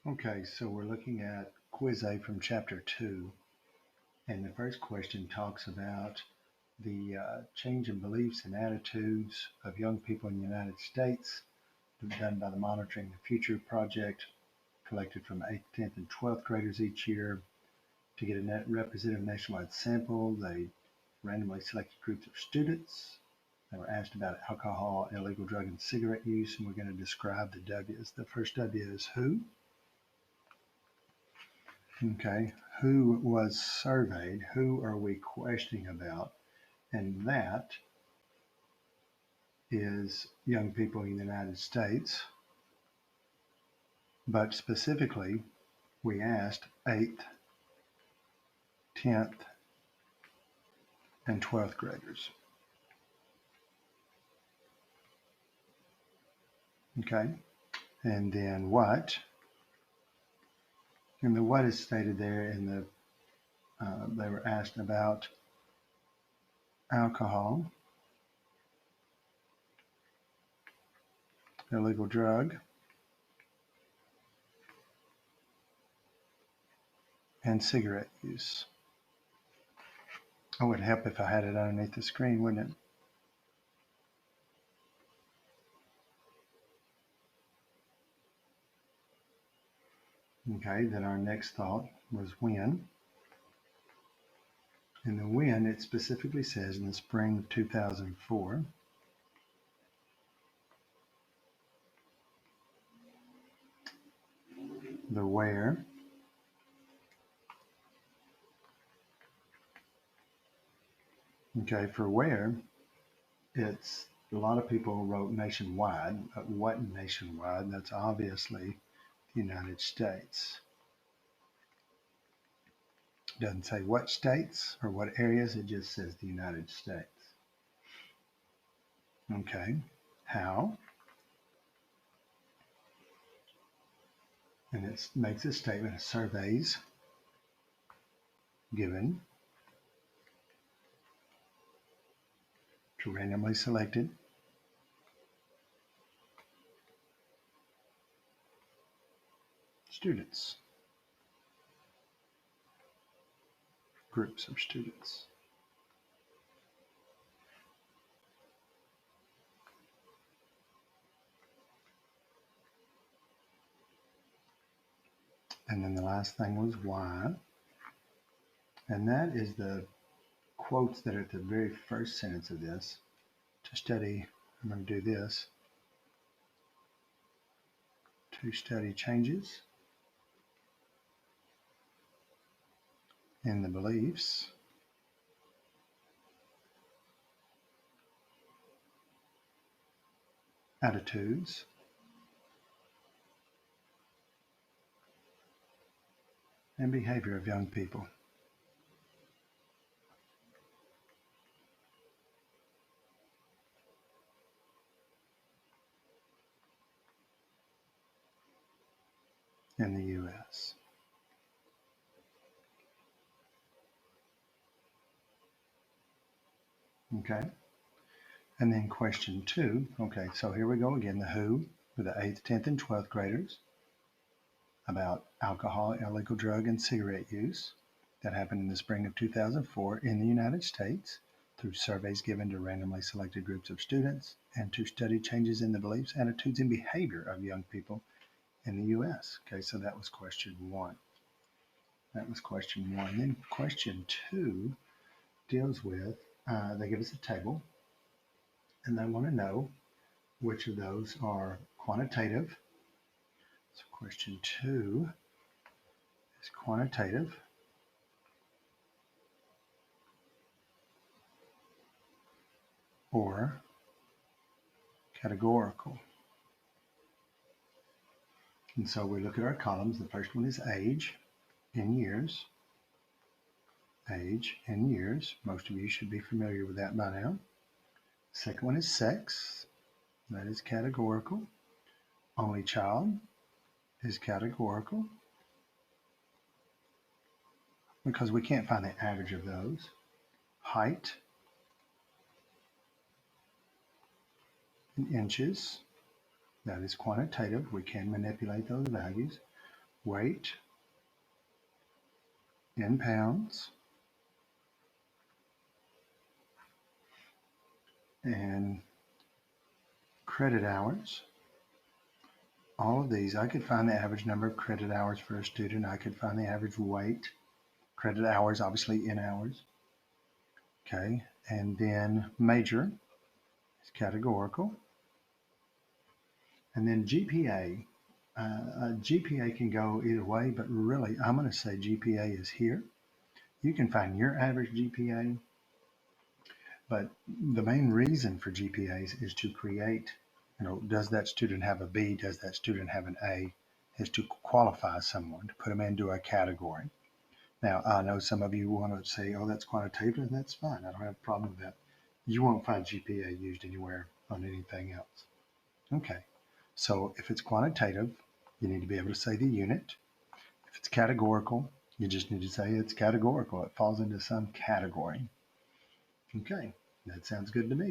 Okay, so we're looking at Quiz A from Chapter 2, and the first question talks about the change in beliefs and attitudes of young people in the United States, done by the Monitoring the Future project, collected from 8th, 10th, and 12th graders each year. To get a net representative nationwide sample, they randomly selected groups of students. They were asked about alcohol, illegal drug, and cigarette use, and we're going to describe the W's. The first W is who. Okay, who was surveyed? Who are we questioning about? And that is young people in the United States. But specifically, we asked 8th, 10th, and 12th graders. Okay, and then what? And the what is stated there in the, they were asked about alcohol, illegal drug, and cigarette use. It would help if I had it underneath the screen, wouldn't it? Okay, then our next thought was when. In the when, it specifically says in the spring of 2004. The where. Okay, for where, it's a lot of people wrote nationwide, but what nationwide? That's obviously the United States. It doesn't say what states or what areas, it just says the United States. Okay, how? And it makes a statement of surveys given to randomly selected students, groups of students. And then the last thing was why. And that is the quotes that are at the very first sentence of this. To study, I'm going to do this. To study changes in the beliefs attitudes and behavior of young people. In the U.S. Okay, and then question 2. Okay, so here we go again, the who for the 8th, 10th, and 12th graders about alcohol, illegal drug, and cigarette use that happened in the spring of 2004 in the United States through surveys given to randomly selected groups of students and to study changes in the beliefs, attitudes, and behavior of young people in the U.S. Okay, so that was question 1. That was question 1. Then question 2 deals with, they give us a table and they want to know which of those are quantitative. So question 2 is quantitative or categorical. And so we look at our columns. The first one is age in years. Age in years. Most of you should be familiar with that by now. Second one is sex. That is categorical. Only child is categorical because we can't find the average of those. Height in inches. That is quantitative. We can manipulate those values. weight in pounds, and credit hours. All of these, I could find the average number of credit hours for a student. I could find the average weight, credit hours, obviously in hours. Okay, and then major is categorical. And then GPA. GPA can go either way, but really I'm going to say GPA is here. You can find your average GPA, but the main reason for GPAs is to create, does that student have a B? Does that student have an A? Is to qualify someone, to put them into a category. Now, I know some of you want to say, oh, that's quantitative, and that's fine. I don't have a problem with that. You won't find GPA used anywhere on anything else. Okay, so if it's quantitative, you need to be able to say the unit. If it's categorical, you just need to say it's categorical. It falls into some category. Okay, that sounds good to me.